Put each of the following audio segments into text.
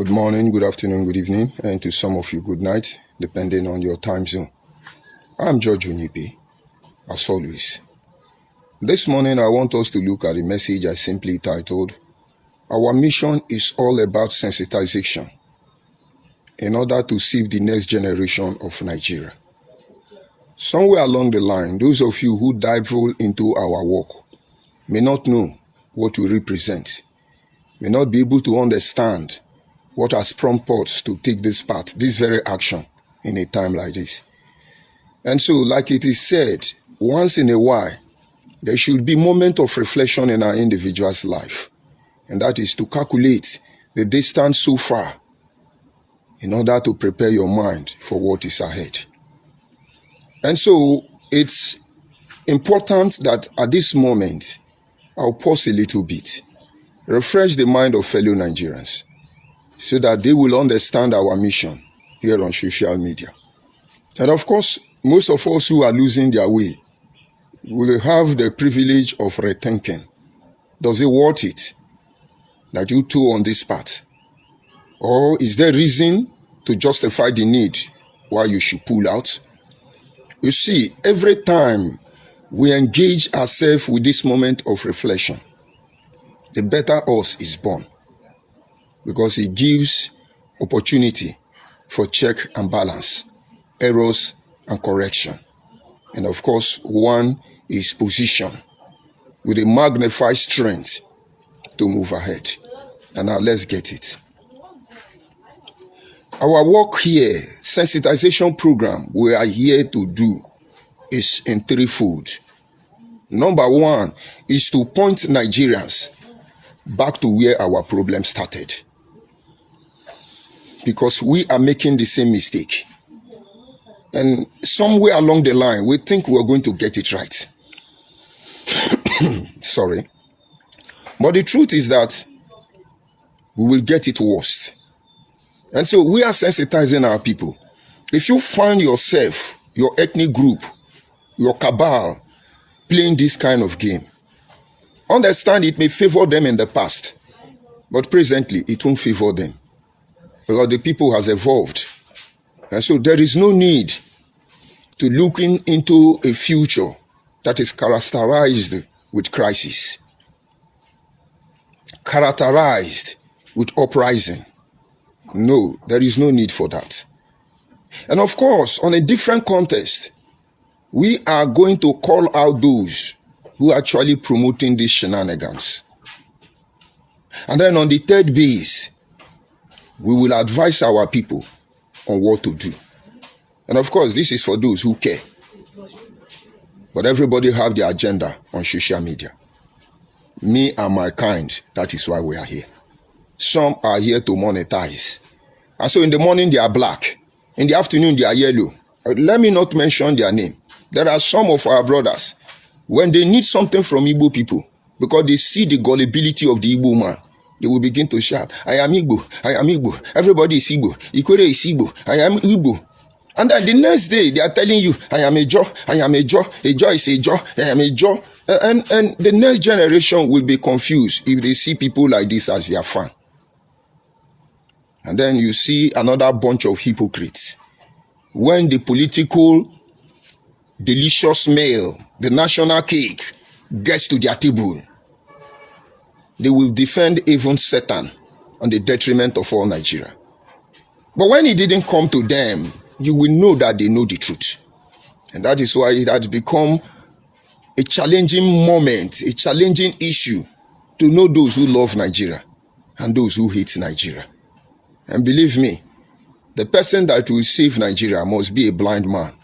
Good morning, good afternoon, good evening, and to some of you, good night, depending on your time zone. I'm George Onibe, as always. This morning, I want us to look at a message I simply titled, Our Mission is All About Sensitization, in order to save the next generation of Nigeria. Somewhere along the line, those of you who dive into our work may not know what we represent, may not be able to understand what has prompted us to take this path, this very action in a time like this. And so, like it is said, once in a while, there should be a moment of reflection in our individual's life. And that is to calculate the distance so far in order to prepare your mind for what is ahead. And so, it's important that at this moment, I'll pause a little bit, refresh the mind of fellow Nigerians, so that they will understand our mission here on social media. And of course, most of us who are losing their way will have the privilege of rethinking. Does it worth it that you tow on this path? Or is there reason to justify the need why you should pull out? You see, every time we engage ourselves with this moment of reflection, the better us is born, because it gives opportunity for check and balance, errors and correction. And of course, one is positioned with a magnified strength to move ahead. And now let's get it. Our work here, sensitization program we are here to do is in threefold. Number one is to point Nigerians back to where our problem started, because we are making the same mistake. And somewhere along the line, we think we're going to get it right. Sorry. But the truth is that we will get it worse. And so we are sensitizing our people. If you find yourself, your ethnic group, your cabal, playing this kind of game, understand it may favor them in the past, but presently it won't favor them, because the people has evolved. And so there is no need to looking into a future that is characterized with crisis, characterized with uprising. No, there is no need for that. And of course, on a different context, we are going to call out those who are actually promoting these shenanigans. And then on the third base, we will advise our people on what to do. And of course, this is for those who care. But everybody have their agenda on social media. Me and my kind, that is why we are here. Some are here to monetize. And so in the morning they are black. In the afternoon they are yellow. Let me not mention their name. There are some of our brothers, when they need something from Igbo people, because they see the gullibility of the Igbo man, they will begin to shout, I am Igbo, I am Igbo, everybody is Igbo, Ikwere is Igbo, I am Igbo. And then the next day, they are telling you, I am a Jaw is a Jaw, I am a Jaw. And the next generation will be confused if they see people like this as their fan. And then you see another bunch of hypocrites. When the political delicious meal, the national cake, gets to their table, they will defend even Satan on the detriment of all Nigeria. But when it didn't come to them, you will know that they know the truth. And that is why it has become a challenging moment, a challenging issue to know those who love Nigeria and those who hate Nigeria. And believe me, the person that will save Nigeria must be a blind man.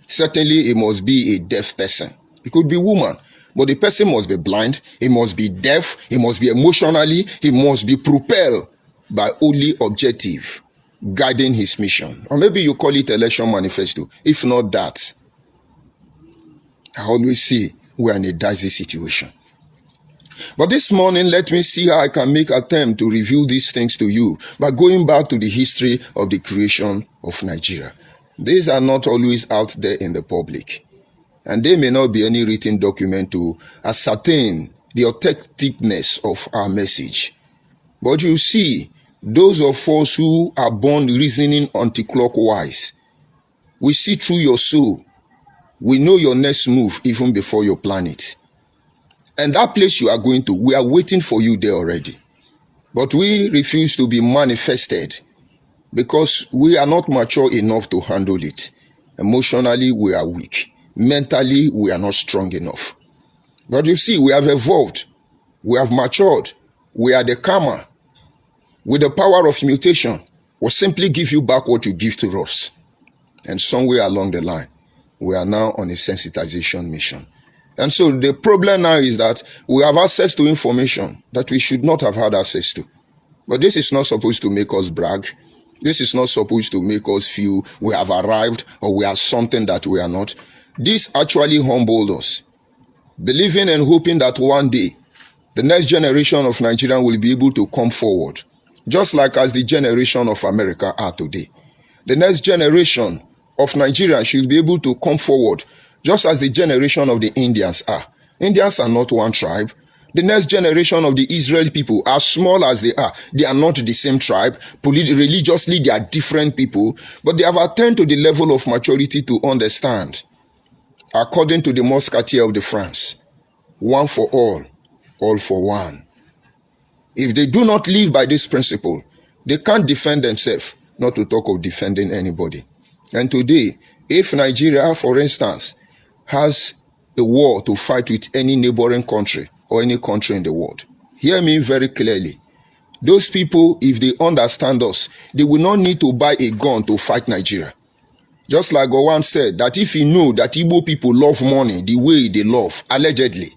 Certainly, it must be a deaf person. It could be a woman, but the person must be blind, he must be deaf, he must be emotionally, he must be propelled by only objective guiding his mission. Or maybe you call it election manifesto. If not that, I always say we are in a dicey situation. But this morning, let me see how I can make an attempt to reveal these things to you by going back to the history of the creation of Nigeria. These are not always out there in the public, and there may not be any written document to ascertain the authenticness of our message. But you see, Those of us who are born reasoning anti-clockwise, we see through your soul. We know your next move even before you plan it. And that place you are going to, we are waiting for you there already. But we refuse to be manifested because we are not mature enough to handle it. Emotionally, we are weak. Mentally, we are not strong enough. But you see, we have evolved. We have matured. We are the karma. With the power of mutation, we'll simply give you back what you give to us. And somewhere along the line, we are now on a sensitization mission. And so the problem now is that we have access to information that we should not have had access to. But this is not supposed to make us brag. This is not supposed to make us feel we have arrived or we are something that we are not. This actually humbled us. Believing and hoping that one day, the next generation of Nigerians will be able to come forward, just like as the generation of America are today. The next generation of Nigerians should be able to come forward, just as the generation of the Indians are. Indians are not one tribe. The next generation of the Israeli people, as small as they are not the same tribe. Religiously, they are different people, but they have attained to the level of maturity to understand. According to the Musketeer of the France, one for all for one. If they do not live by this principle, they can't defend themselves, not to talk of defending anybody. And today, if Nigeria, for instance, has a war to fight with any neighboring country or any country in the world, hear me very clearly. Those people, if they understand us, they will not need to buy a gun to fight Nigeria. Just like Gowon said, that if he knew that Igbo people love money the way they love, allegedly,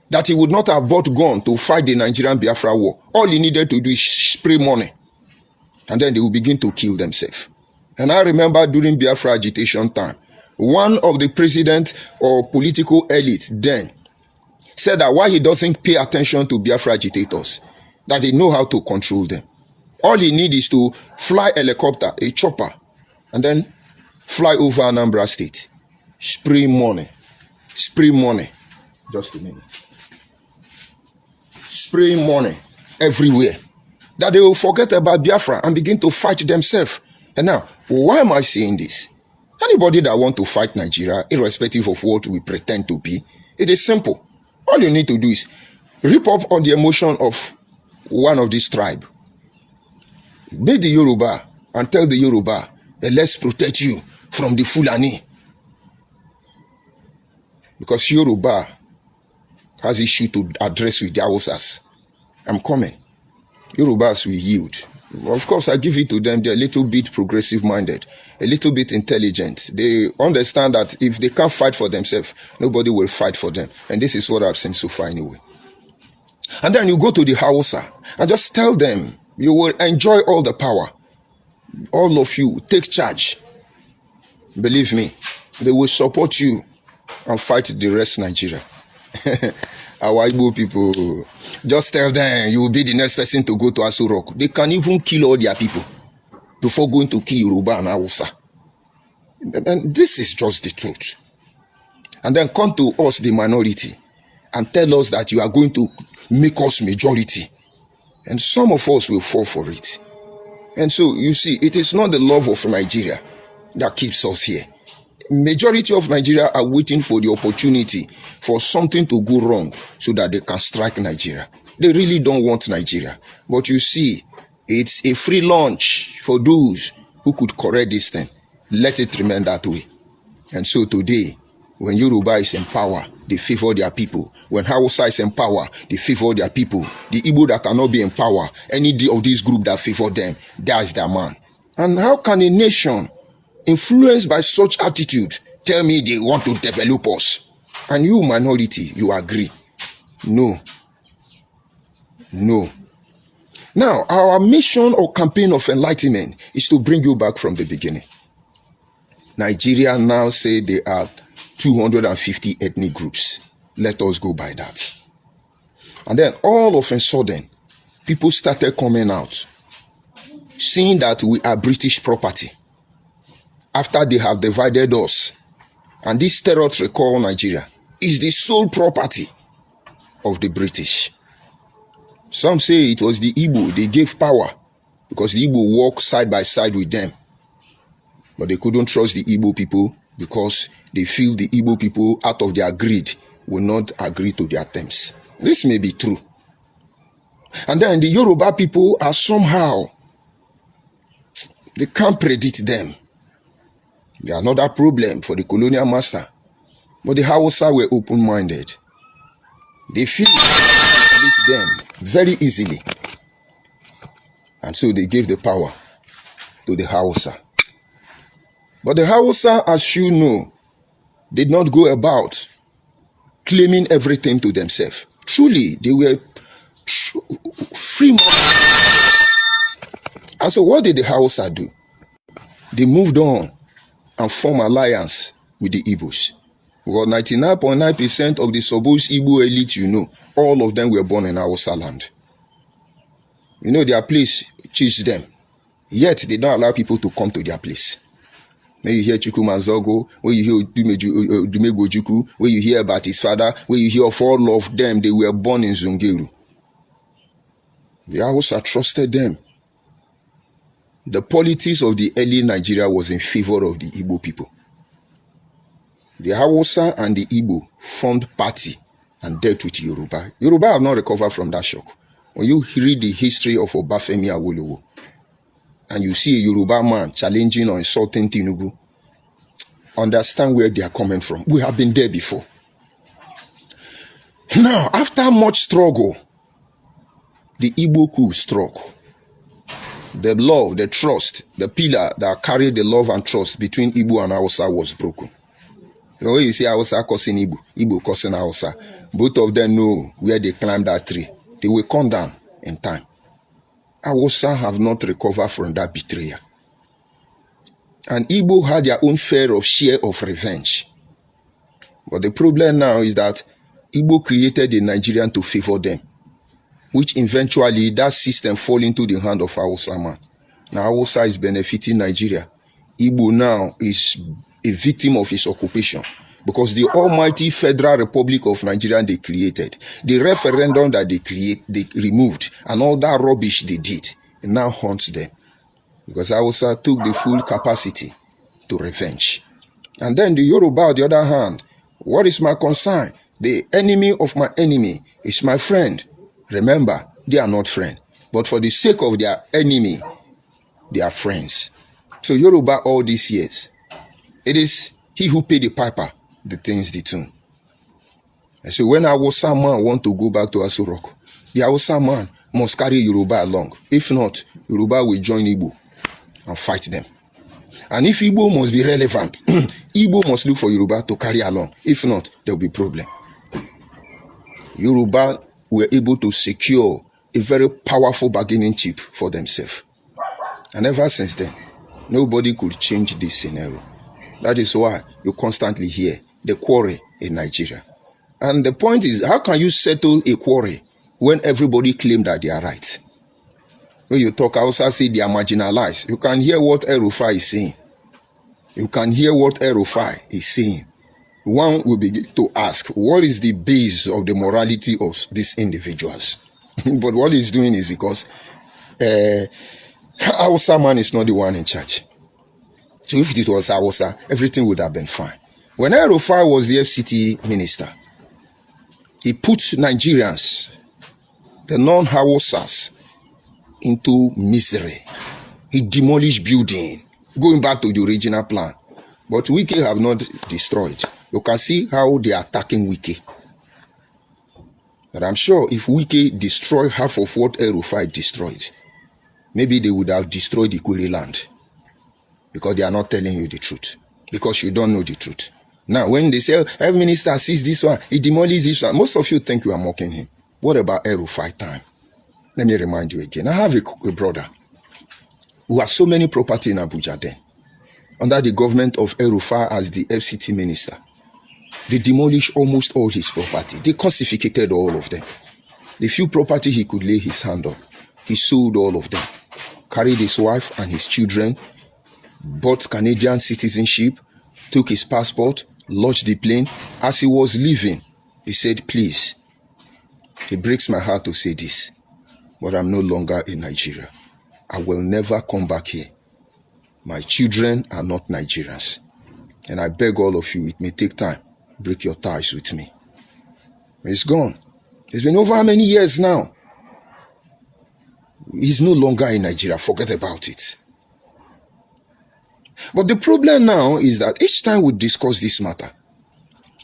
that he would not have bought gun to fight the Nigerian Biafra war. All he needed to do is spray money. And then they will begin to kill themselves. And I remember during Biafra agitation time, one of the president or political elite then said that why he doesn't pay attention to Biafra agitators, that they know how to control them. All he needs is to fly helicopter, a chopper, and then fly over Anambra State. Spray money. Spray money. Just a minute. Spray money everywhere. That they will forget about Biafra and begin to fight themselves. And now, why am I saying this? Anybody that want to fight Nigeria, irrespective of what we pretend to be, it is simple. All you need to do is rip up on the emotion of one of this tribe. Be the Yoruba and tell the Yoruba, let's protect you from the Fulani. Because Yoruba has issue to address with the Hausas. I'm coming. Yorubas will yield. Of course, I give it to them. They're a little bit progressive-minded, a little bit intelligent. They understand that if they can't fight for themselves, nobody will fight for them. And this is what I've seen so far anyway. And then you go to the Hausa and just tell them, you will enjoy all the power. All of you, take charge. Believe me, they will support you and fight the rest of Nigeria. Our Igbo people, just tell them you will be the next person to go to Aso Rock. They can even kill all their people before going to kill Yoruba and Hausa. And this is just the truth. And then come to us, the minority, and tell us that you are going to make us majority. And some of us will fall for it. And so, you see, it is not the love of Nigeria that keeps us here. Majority of Nigeria are waiting for the opportunity for something to go wrong so that they can strike Nigeria. They really don't want Nigeria. But you see, it's a free lunch for those who could correct this thing. Let it remain that way. And so today, when Yoruba is in power, they favor their people. When Hausa is in power, they favor their people. The Igbo that cannot be in power, any of this group that favor them, that is their man. And how can a nation influenced by such attitude tell me they want to develop us? And you, minority, you agree? No. No. Now, our mission or campaign of enlightenment is to bring you back from the beginning. Nigeria now say they are 250 ethnic groups. Let us go by that. And then all of a sudden, people started coming out, seeing that we are British property. After they have divided us, and this territory called Nigeria is the sole property of the British. Some say it was the Igbo, they gave power because the Igbo walk side by side with them. But they couldn't trust the Igbo people because they feel the Igbo people, out of their greed, will not agree to their terms. This may be true. And then the Yoruba people are somehow, they can't predict them. They are another problem for the colonial master. But the Hausa were open-minded. They feel them very easily. And so they gave the power to the Hausa. But the Hausa, as you know, did not go about claiming everything to themselves. Truly, they were free. And so what did the Hausa do? They moved on and formed alliance with the Igbos. Because 99.9% of the supposed Igbo elite, you know, all of them were born in Hausa land. You know, their place chased them. Yet, they don't allow people to come to their place. When you hear Chukwumanzogo, when you hear Dumego Juku, when you hear about his father, when you hear of all of them, they were born in Zungeru. The Hausa trusted them. The politics of the early Nigeria was in favor of the Igbo people. The Hausa and the Igbo formed party and dealt with Yoruba. Yoruba have not recovered from that shock. When you read the history of Obafemi Awolowo, and you see a Yoruba man challenging or insulting Tinubu, understand where they are coming from. We have been there before. Now, after much struggle, the Igbo coup struck. The love, the trust, the pillar that carried the love and trust between Igbo and Hausa was broken. When you see Hausa causing Igbo, Igbo causing Hausa, both of them know where they climbed that tree. They will come down in time. Hausa have not recovered from that betrayal. And Igbo had their own share of revenge. But the problem now is that Igbo created a Nigerian to favor them, which eventually that system fall into the hand of Hausa man. Now Hausa is benefiting Nigeria. Igbo now is a victim of his occupation because the almighty Federal Republic of Nigeria they created, the referendum that they removed, and all that rubbish they did, it now haunts them because Hausa took the full capacity to revenge. And then the Yoruba, on the other hand, what is my concern? The enemy of my enemy is my friend. Remember, they are not friends, but for the sake of their enemy, they are friends. So Yoruba all these years, it is he who paid the piper that turns the tune. And so when Hausa man want to go back to Aso Rock, the Hausa man must carry Yoruba along. If not, Yoruba will join Igbo and fight them. And if Igbo must be relevant, Igbo must look for Yoruba to carry along. If not, there will be problem. Yoruba were able to secure a very powerful bargaining chip for themselves. And ever since then, nobody could change this scenario. That is why you constantly hear the quarrel in Nigeria. And the point is, how can you settle a quarrel when everybody claims that they are right? When you talk, I also say they are marginalized. You can hear what El-Rufai is saying. You can hear what El-Rufai is saying. One will begin to ask, what is the base of the morality of these individuals? But what he's doing is because Hausa man is not the one in charge. So if it was Hausa, everything would have been fine. When El-Rufai was the FCT minister, he put Nigerians, the non-Hausas, into misery. He demolished building, going back to the original plan. But Wike have not destroyed. You can see how they are attacking Wike. But I'm sure if Wike destroyed half of what El-Rufai destroyed, maybe they would have destroyed the Kwere land. Because they are not telling you the truth. Because you don't know the truth. Now, when they say, every minister sees this one, he demolishes this one, most of you think you are mocking him. What about El-Rufai time? Let me remind you again. I have a brother who has so many property in Abuja then. Under the government of El-Rufai as the FCT minister. They demolished almost all his property. They confiscated all of them. The few property he could lay his hand on, he sold all of them. Carried his wife and his children, bought Canadian citizenship, took his passport, lodged the plane. As he was leaving, he said, please, it breaks my heart to say this, but I'm no longer in Nigeria. I will never come back here. My children are not Nigerians. And I beg all of you, it may take time. Break your ties with me. It's gone. It's been over how many years now? He's no longer in Nigeria. Forget about it. But the problem now is that each time we discuss this matter,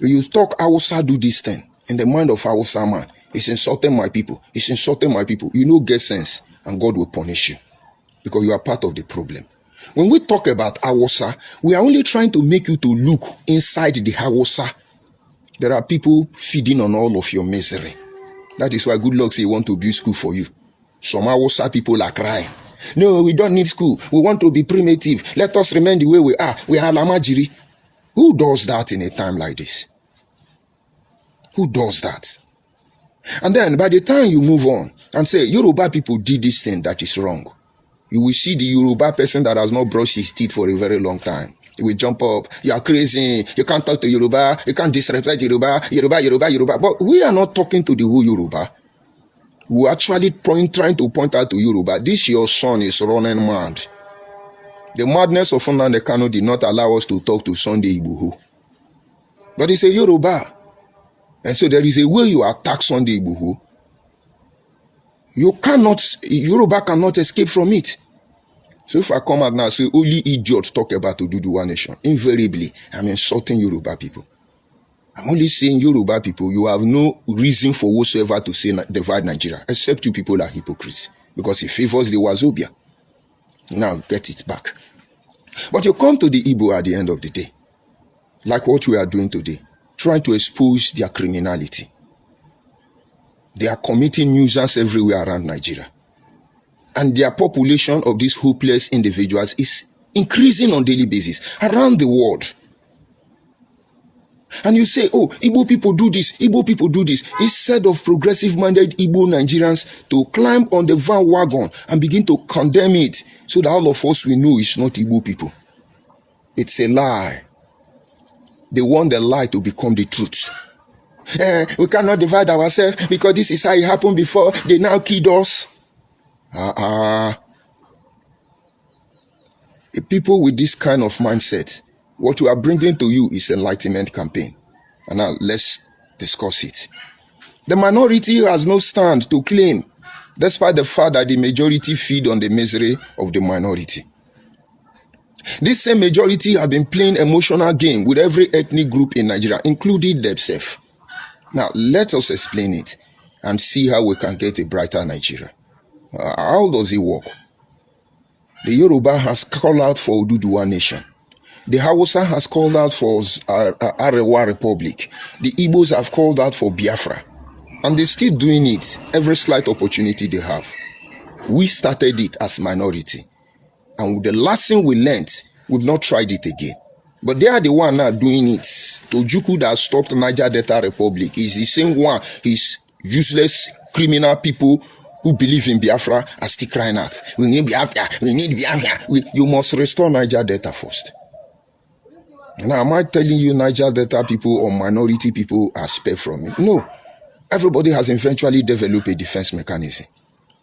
you talk, Hausa do this thing. In the mind of Hausa man, it's insulting my people. It's insulting my people. You know, get sense, and God will punish you because you are part of the problem. When we talk about Hausa, we are only trying to make you to look inside the Hausa. There are people feeding on all of your misery. That is why good luck say he want to build school for you. Some Hausa people are crying. No, we don't need school. We want to be primitive. Let us remain the way we are. We are Lamajiri. Who does that in a time like this? Who does that? And then by the time you move on and say, Yoruba people did this thing that is wrong, you will see the Yoruba person that has not brushed his teeth for a very long time. He will jump up. You are crazy. You can't talk to Yoruba. You can't disrespect Yoruba. Yoruba. But we are not talking to the whole Yoruba. We are actually trying to point out to Yoruba, this your son is running mad. The madness of Nnamdi Kanu did not allow us to talk to Sunday Igboho. But it's a Yoruba. And so there is a way you attack Sunday Igboho. Yoruba cannot escape from it. So if I come out now and say, only idiots talk about Oduduwa Nation, invariably, I'm insulting Yoruba people. I'm only saying Yoruba people, you have no reason for whatsoever to say divide Nigeria, except you people are hypocrites, because it favors the Wazobia. Now get it back. But you come to the Igbo at the end of the day, like what we are doing today, trying to expose their criminality. They are committing nuisance everywhere around Nigeria. And their population of these hopeless individuals is increasing on a daily basis around the world. And you say, oh, Igbo people do this, Igbo people do this. Instead of progressive-minded Igbo Nigerians to climb on the van wagon and begin to condemn it so that all of us will know it's not Igbo people. It's a lie. They want the lie to become the truth. We cannot divide ourselves because this is how it happened before. They now killed us. People with this kind of mindset, what we are bringing to you is enlightenment campaign. And now let's discuss it. The minority has no stand to claim, despite the fact that the majority feed on the misery of the minority. This same majority have been playing emotional game with every ethnic group in Nigeria, including themselves. Now let us explain it and see how we can get a brighter Nigeria. How does it work? The Yoruba has called out for Oduduwa Nation. The Hausa has called out for Arewa Republic. The Igbos have called out for Biafra. And they're still doing it every slight opportunity they have. We started it as minority. And with the last thing we learned, we've not tried it again. But they are the one now doing it. Tojuku that stopped Niger Delta Republic is the same one. He's useless criminal people who believe in Biafra are still crying out. We need Biafra. We need Biafra. You must restore Niger Delta first. Now, am I telling you Niger Delta people or minority people are spared from it? No. Everybody has eventually developed a defense mechanism.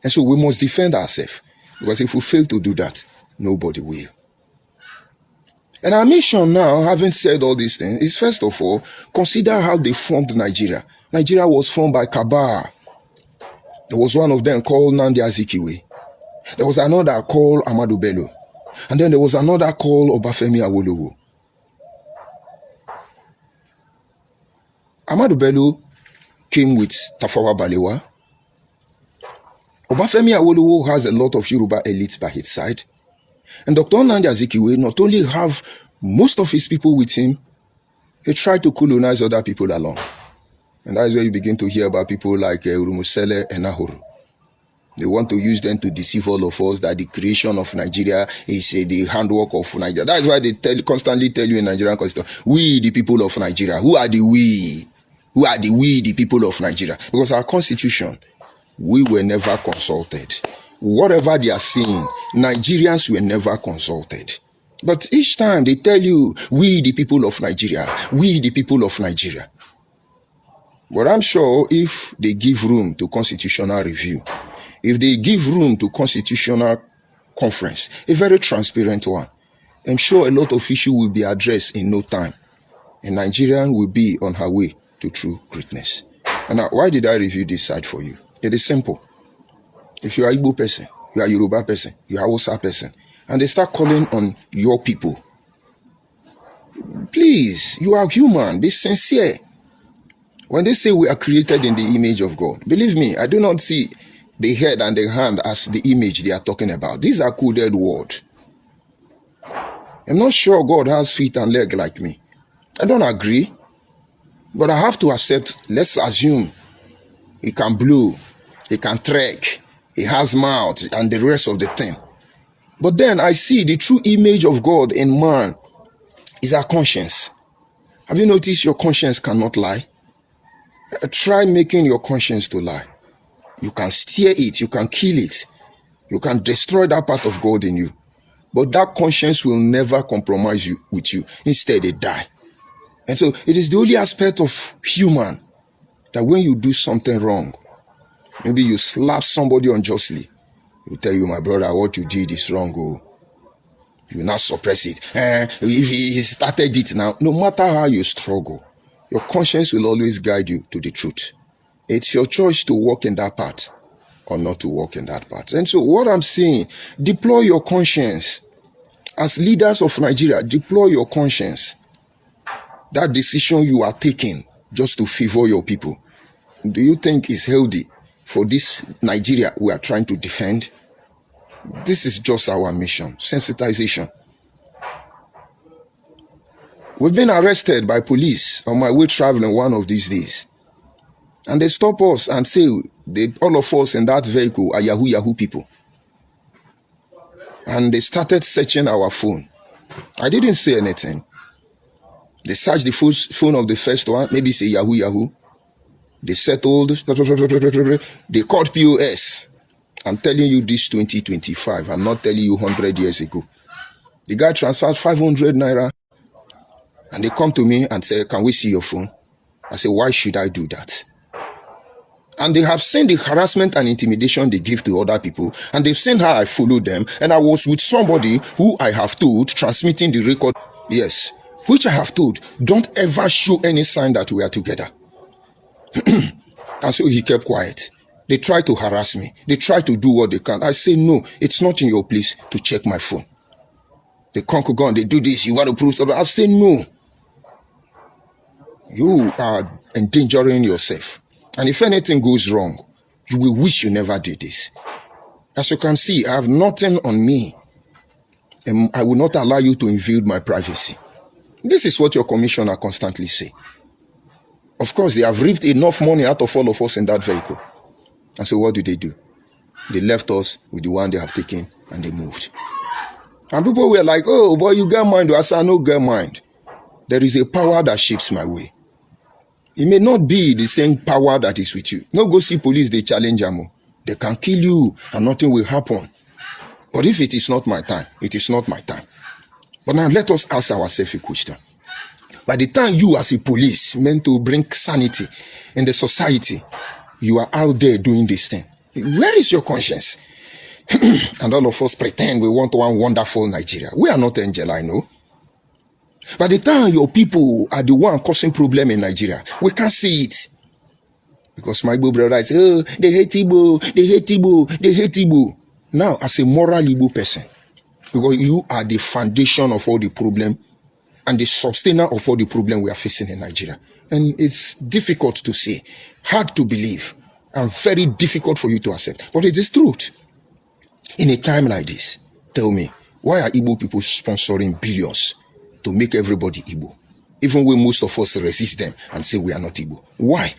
And so we must defend ourselves. Because if we fail to do that, nobody will. And our mission now, having said all these things, is first of all, consider how they formed Nigeria. Nigeria was formed by Kabar. There was one of them called Nnamdi Azikiwe. There was another called Ahmadu Bello. And then there was another called Obafemi Awolowo. Ahmadu Bello came with Tafawa Balewa. Obafemi Awolowo has a lot of Yoruba elites by his side. And Dr. Nnamdi Azikiwe not only have most of his people with him, he tried to colonize other people along. And that is where you begin to hear about people like Urumusele and Nahuru. They want to use them to deceive all of us that the creation of Nigeria is the handwork of Nigeria. That is why they constantly tell you in Nigerian constitution, we the people of Nigeria. Who are the we? Who are the we, the people of Nigeria? Because our constitution, we were never consulted. Whatever they are saying, Nigerians were never consulted. But each time they tell you, we the people of Nigeria, we the people of Nigeria. But I'm sure if they give room to constitutional review, if they give room to constitutional conference, a very transparent one. I'm sure a lot of issues will be addressed in no time, and Nigerian will be on her way to true greatness. And now, why did I review this side for you? It is simple. If you are Igbo person, you are Yoruba person, you are Hausa person, and they start calling on your people, please, you are human, be sincere. When they say we are created in the image of God, believe me, I do not see the head and the hand as the image they are talking about. These are coded words. I'm not sure God has feet and legs like me. I don't agree. But I have to accept, let's assume he can blow, he can trek, he has mouth and the rest of the thing. But then I see the true image of God in man is our conscience. Have you noticed your conscience cannot lie? Try making your conscience to lie. You can steer it, you can kill it, you can destroy that part of God in you. But that conscience will never compromise you with you. Instead, they die. And so it is the only aspect of human that when you do something wrong, maybe you slap somebody unjustly, he'll tell you, my brother, what you did is wrong. Oh. You will not suppress it. If he started it now, no matter how you struggle, your conscience will always guide you to the truth. It's your choice to walk in that path or not to walk in that path. And so what I'm saying, deploy your conscience. As leaders of Nigeria, deploy your conscience. That decision you are taking just to favor your people, do you think is healthy for this Nigeria we are trying to defend? This is just our mission, sensitization. We've been arrested by police on my way traveling one of these days. And they stop us and say, all of us in that vehicle are Yahoo people. And they started searching our phone. I didn't say anything. They searched the phone of the first one, maybe say Yahoo. They settled, they called POS. I'm telling you this 2025, I'm not telling you 100 years ago. The guy transferred 500 naira and they come to me and say, can we see your phone? I say, why should I do that? And they have seen the harassment and intimidation they give to other people, and they've seen how I followed them, and I was with somebody who I have told, transmitting the record, yes, which I have told, don't ever show any sign that we are together. And so he kept quiet. They try to harass me. They try to do what they can. I say, no, it's not in your place to check my phone. They conquer gun, they do this, you want to prove something. I say, no. You are endangering yourself. And if anything goes wrong, you will wish you never did this. As you can see, I have nothing on me. And I will not allow you to invade my privacy. This is what your commissioner constantly say. Of course, they have reaped enough money out of all of us in that vehicle. And so what do? They left us with the one they have taken and they moved. And people were like, oh, boy, you get mind. I said, no, get mind. There is a power that shapes my way. It may not be the same power that is with you. No, go see police, they challenge them. They can kill you and nothing will happen. But if it is not my time, it is not my time. But now let us ask ourselves a question. By the time you as a police meant to bring sanity in the society, you are out there doing this thing. Where is your conscience? And all of us pretend we want one wonderful Nigeria. We are not angel, I know. By the time your people are the one causing problem in Nigeria, we can't see it. Because my Igbo brother is, oh, they hate Igbo, they hate Igbo, they hate Igbo. Now, as a moral Igbo person, because you are the foundation of all the problem and the sustainer of all the problem we are facing in Nigeria. And it's difficult to say, hard to believe, and very difficult for you to accept. But it is truth. In a time like this, tell me, why are Igbo people sponsoring billions to make everybody Igbo? Even when most of us resist them and say we are not Igbo. Why?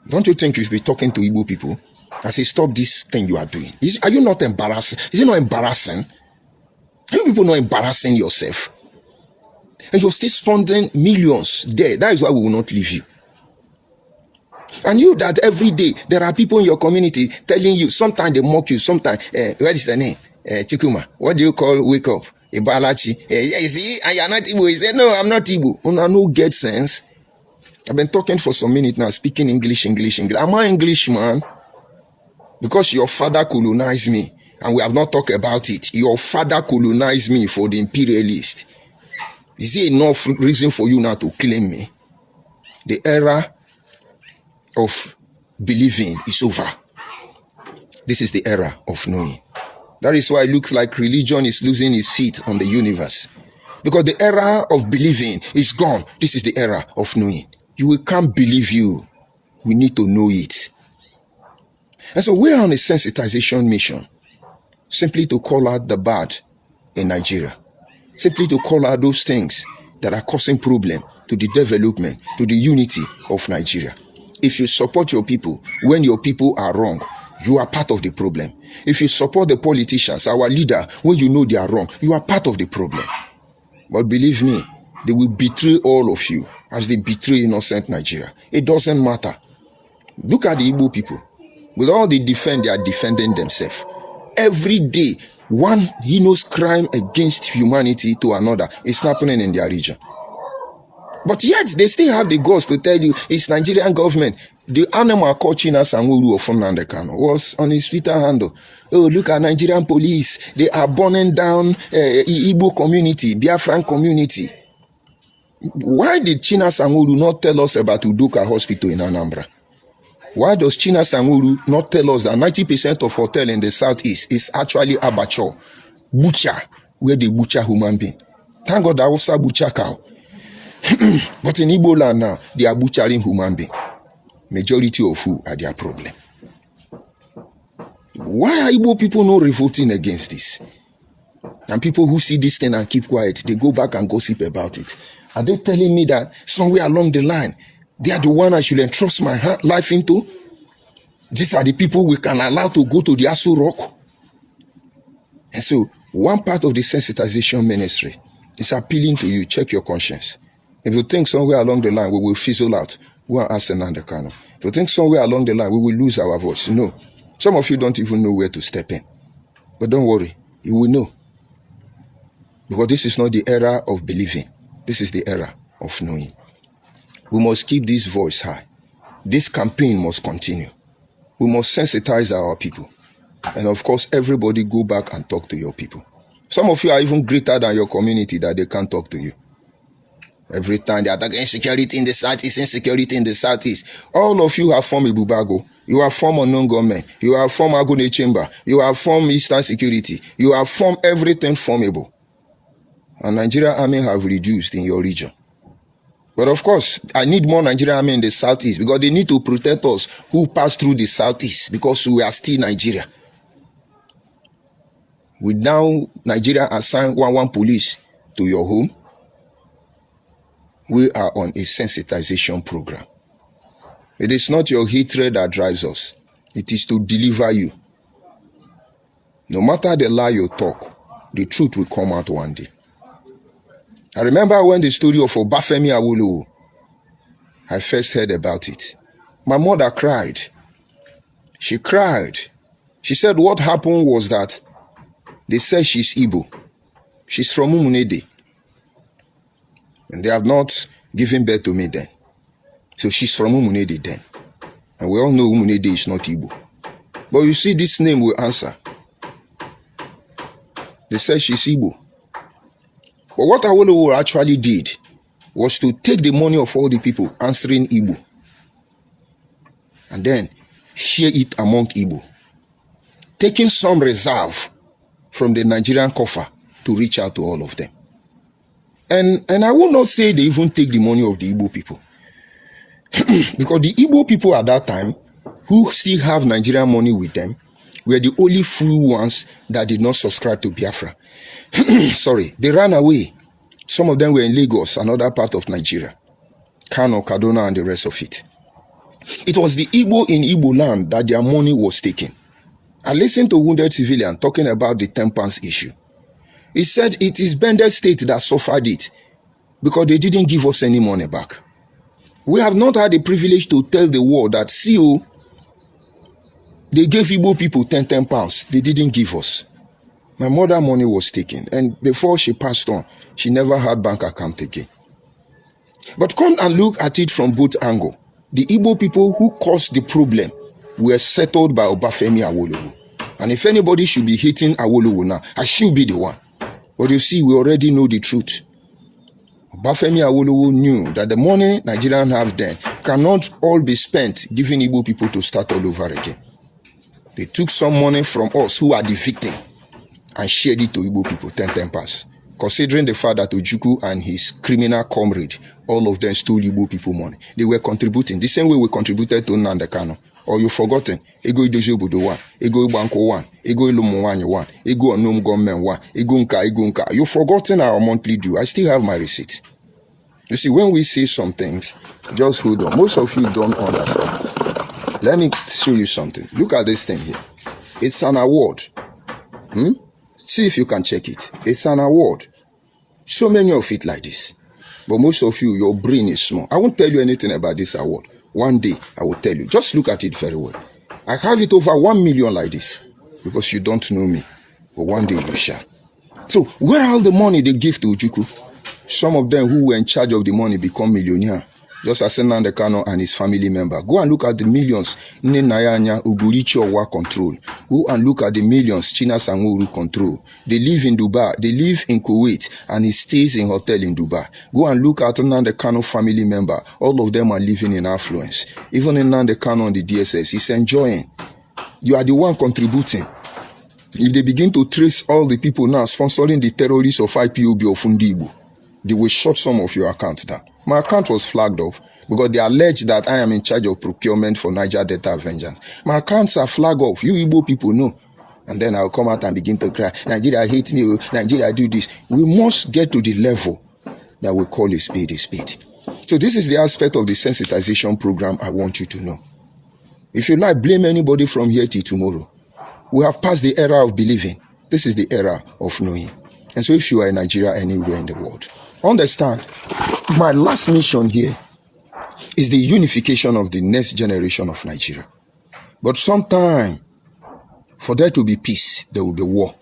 Don't you think you should be talking to Igbo people and say, stop this thing you are doing? Are you not embarrassed? Is it not embarrassing? Are you people not embarrassing yourself? And you're still spending millions there. That is why we will not leave you. And you that every day, there are people in your community telling you, sometimes they mock you, sometimes, what is the name? Chikuma, what do you call wake up? Ibalachi. You see, and you're not Igbo. He said, no, I'm not Igbo. Una no get sense. I've been talking for some minutes now, speaking English. Am I English, man? Because your father colonized me. and we have not talked about it. Your father colonized me for the imperialist. Is it enough reason for you now to claim me? The era of believing is over. This is the era of knowing. That is why it looks like religion is losing its feet on the universe. Because the era of believing is gone. This is the era of knowing. You can't believe you. We need to know it. And so we are on a sensitization mission. Simply to call out the bad in Nigeria. Simply to call out those things that are causing problem to the development, to the unity of Nigeria. If you support your people when your people are wrong, you are part of the problem. If you support the politicians, our leader, when you know they are wrong, you are part of the problem. But believe me, they will betray all of you as they betray innocent Nigeria. It doesn't matter. Look at the Igbo people. With all they defend, they are defending themselves. Every day, one heinous crime against humanity to another is happening in their region. But yet, they still have the guts to tell you it's Nigerian government. The animal called China Sanguru of Nnamdi Kanu was on his Twitter handle. Oh, look at Nigerian police. They are burning down Igbo community, Biafran community. Why did China Sanguru not tell us about Udoka Hospital in Anambra? Why does China Sanguru not tell us that 90% of hotel in the southeast is actually abattoir, butcher, where they butcher human being? Thank God that also butcher cow. But in Igbo land now, they are butchering human being. Majority of who are their problem. Why are Igbo people not revolting against this? And people who see this thing and keep quiet, they go back and gossip about it. Are they telling me that somewhere along the line, they are the one I should entrust my life into? These are the people we can allow to go to the Aso Rock. And so, one part of the sensitization ministry is appealing to you. Check your conscience. If you think somewhere along the line we will fizzle out, go and ask Nnamdi Kanu. If you think somewhere along the line we will lose our voice, no. Some of you don't even know where to step in. But don't worry, you will know. Because this is not the era of believing. This is the era of knowing. We must keep this voice high. This campaign must continue. We must sensitize our people. And of course, everybody go back and talk to your people. Some of you are even greater than your community that they can't talk to you. Every time they attack insecurity in the southeast, insecurity in the southeast. All of you have formed Ibubago. You have formed unknown government. You have formed Agone Chamber. You have formed Eastern Security. You have formed everything formable. And Nigerian army have reduced in your region. But of course, I need more Nigerian army in the southeast because they need to protect us who pass through the southeast because we are still Nigeria. With now Nigeria assign 11 police to your home, we are on a sensitization program. It is not your hatred that drives us. It is to deliver you. No matter the lie you talk, the truth will come out one day. I remember when the story of Obafemi Awolowo, I first heard about it. My mother cried. She cried. She said what happened was that they said she's Igbo. She's from Umunede. And they have not given birth to me then. So she's from Umunede then. And we all know Umunede is not Igbo. But you see, this name will answer. They said she's Igbo. But what Awolowo actually did was to take the money of all the people answering Igbo and then share it among Igbo, taking some reserve from the Nigerian coffer to reach out to all of them. And I will not say they even take the money of the Igbo people. Because the Igbo people at that time, who still have Nigerian money with them, were the only few ones that did not subscribe to Biafra. Sorry, they ran away. Some of them were in Lagos, another part of Nigeria. Kano, Kaduna, and the rest of it. It was the Igbo in Igbo land that their money was taken. I listened to Wounded Civilian talking about the 10 pounds issue. He said it is Bendel State that suffered it because they didn't give us any money back. We have not had the privilege to tell the world that, see, they gave Igbo people 10 pounds. They didn't give us. My mother money was taken, and before she passed on, she never had bank account again. But come and look at it from both angles. The Igbo people who caused the problem were settled by Obafemi Awolowo. And if anybody should be hating Awolowo now, I should be the one. But you see, we already know the truth. Obafemi Awolowo knew that the money Nigerians have then cannot all be spent giving Igbo people to start all over again. They took some money from us who are the victim and shared it to Igbo people, 10 pass. Considering the fact that Ojukwu and his criminal comrade, all of them stole Igbo people money. They were contributing the same way we contributed to Nnamdi Kanu. Or you've forgotten, Ego Idozi Obodo 1, Ego Igbanko 1, Ego Ilumunwanye 1, Ego Onum Government 1, Ego Nka. You've forgotten our monthly due. I still have my receipt. You see, when we say some things, just hold on. Most of you don't understand. Let me show you something. Look at this thing here. It's an award. See if you can check it. It's an award. So many of it like this. But most of you, your brain is small. I won't tell you anything about this award. One day, I will tell you. Just look at it very well. I have it over 1 million like this. Because you don't know me. But one day you shall. So, where are all the money they give to Ojukwu? Some of them who were in charge of the money become millionaire. Just as Nnamdi Kanu and his family member. Go and look at the millions Nigerian Ugurichi Owa control. Go and look at the millions China Sanwo-Olu control. They live in Dubai. They live in Kuwait. And he stays in hotel in Dubai. Go and look at Nnamdi Kanu family member. All of them are living in affluence. Even Nnamdi Kanu on the DSS, he's enjoying. You are the one contributing. If they begin to trace all the people now sponsoring the terrorists of IPOB or Fundibo, they will shut some of your accounts down. My account was flagged off because they allege that I am in charge of procurement for Niger Delta Vengeance. My accounts are flagged off. You Igbo people know. And then I'll come out and begin to cry. Nigeria hates me. Nigeria do this. We must get to the level that we call a spade a spade. So this is the aspect of the sensitization program I want you to know. If you like, blame anybody from here till tomorrow. We have passed the era of believing. This is the era of knowing. And so if you are in Nigeria anywhere in the world, understand, my last mission here is the unification of the next generation of Nigeria. But sometime, for there to be peace, there will be war.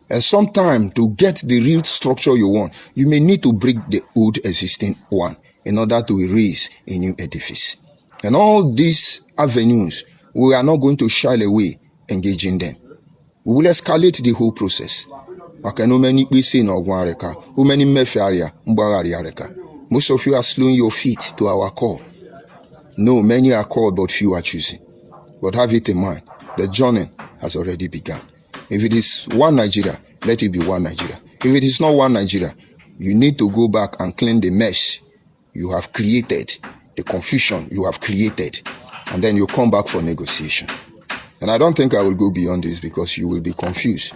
And sometime, to get the real structure you want, you may need to break the old existing one in order to erase a new edifice. And all these avenues, we are not going to shy away engaging them. We will escalate the whole process. Most of you are slowing your feet to our call. No, many are called, but few are choosing. But have it in mind, the journey has already begun. If it is one Nigeria, let it be one Nigeria. If it is not one Nigeria, you need to go back and clean the mess you have created, the confusion you have created, and then you come back for negotiation. And I don't think I will go beyond this because you will be confused.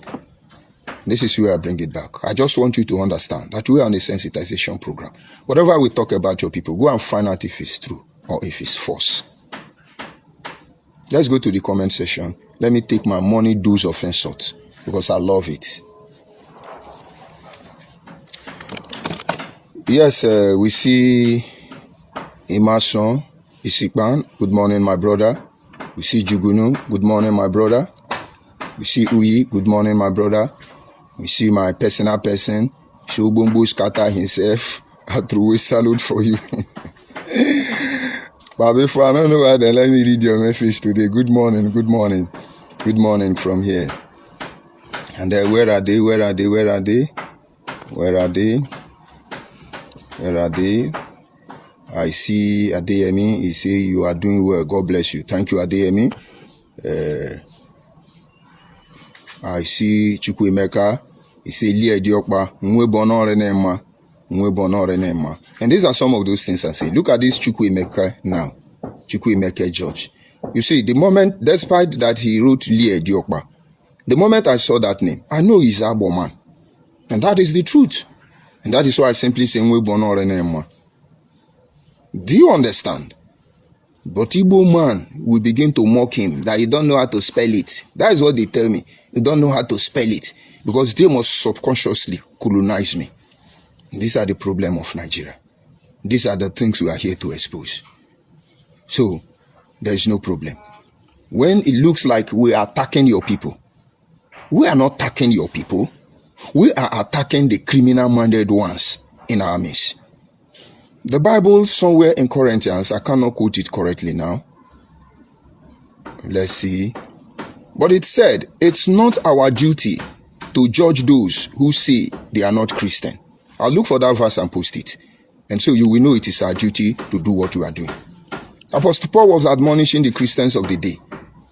This is where I bring it back. I just want you to understand that we are on a sensitization program. Whatever we talk about your people, go and find out if it's true or if it's false. Let's go to the comment section. Let me take my money dose of insult because I love it. Yes, we see Emerson Isikban. Good morning, my brother. We see Jugunu. Good morning, my brother. We see Uyi. Good morning, my brother. We see my personal person, Shobumbu Scatter himself. I threw a salute for you. But before I don't know why, then let me read your message today. Good morning, good morning, good morning from here. And then where are they? Where are they? Where are they? Where are they? Where are they? I see Adeyemi. He say you are doing well. God bless you. Thank you, Adeyemi. I see Chukwuemeka. He say Lia Diokpa. And these are some of those things I say. Look at this Chukwuemeka now. Chukwuemeka George. You see, the moment, despite that he wrote Lia Diokpa, the moment I saw that name, I know he's Abo man. And that is the truth. And that is why I simply say Nwebonorenema. Do you understand? But Igbo man will begin to mock him that you don't know how to spell it. That is what they tell me. You don't know how to spell it. Because they must subconsciously colonize me. These are the problem of Nigeria. These are the things we are here to expose. So, there is no problem. When it looks like we are attacking your people, we are not attacking your people. We are attacking the criminal-minded ones in our midst. The Bible somewhere in Corinthians, I cannot quote it correctly now. Let's see. But it said, it's not our duty to judge those who say they are not Christian. I'll look for that verse and post it. And so you will know it is our duty to do what we are doing. Apostle Paul was admonishing the Christians of the day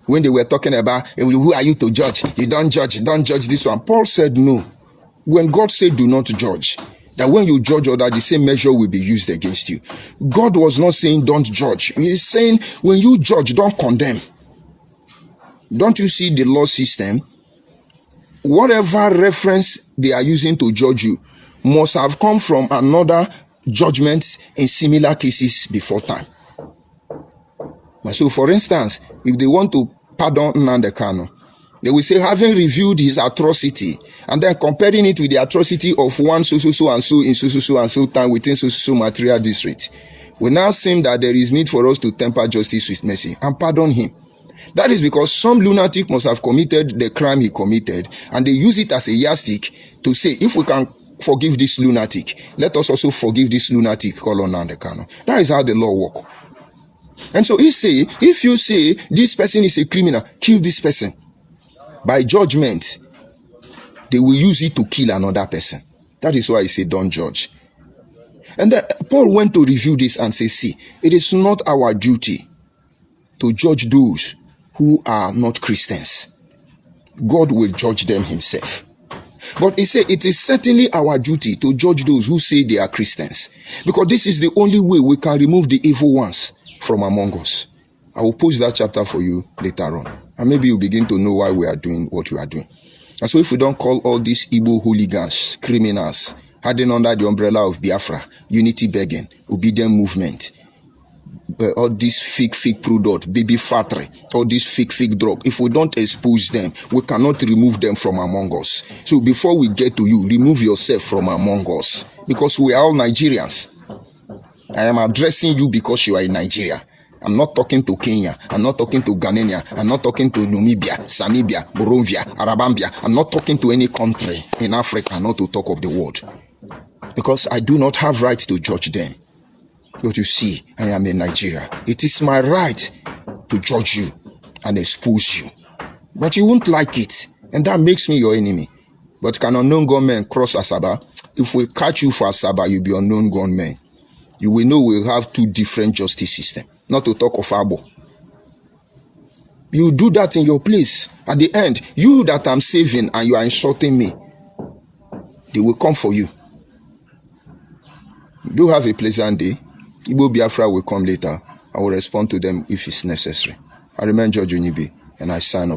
when they were talking about, who are you to judge? You don't judge this one. Paul said no. When God said do not judge, that when you judge others, the same measure will be used against you. God was not saying don't judge. He is saying when you judge, don't condemn. Don't you see the law system? Whatever reference they are using to judge you must have come from another judgment in similar cases before time. So, for instance, if they want to pardon Nnamdi Kanu, they will say, having reviewed his atrocity and then comparing it with the atrocity of one so and so in so and so time within so material district, we now seem that there is need for us to temper justice with mercy and pardon him. That is because some lunatic must have committed the crime he committed, and they use it as a yardstick to say, if we can forgive this lunatic, let us also forgive this lunatic called Nnamdi Kanu. That is how the law works. And so he say, if you say this person is a criminal, kill this person. By judgment, they will use it to kill another person. That is why he said, don't judge. And then Paul went to review this and say, see, it is not our duty to judge those who are not Christians. God will judge them himself. But he said it is certainly our duty to judge those who say they are Christians, because this is the only way we can remove the evil ones from among us. I will post that chapter for you later on, and maybe you begin to know why we are doing what we are doing. And so if we don't call all these Igbo hooligans, criminals, hiding under the umbrella of Biafra, unity begging, obedient movement, all these fake product, baby factory, all these fake drug, if we don't expose them, we cannot remove them from among us. So before we get to you, remove yourself from among us, because we are all Nigerians. I am addressing you because you are in Nigeria. I'm not talking to Kenya. I'm not talking to Ghanaian. I'm not talking to Namibia, Samibia, Borovia, Arabambia. I'm not talking to any country in Africa, not to talk of the world, because I do not have right to judge them. But you see, I am in Nigeria. It is my right to judge you and expose you. But you won't like it, and that makes me your enemy. But can unknown gunmen cross Asaba? If we catch you for Asaba, you'll be unknown gunmen. You will know we'll have two different justice systems. Not to talk of Abo. You do that in your place. At the end, you that I'm saving and you are insulting me, they will come for you. Do have a pleasant day. Igbo Biafra will come later. I will respond to them if it's necessary. I remain George Unibi, and I sign off.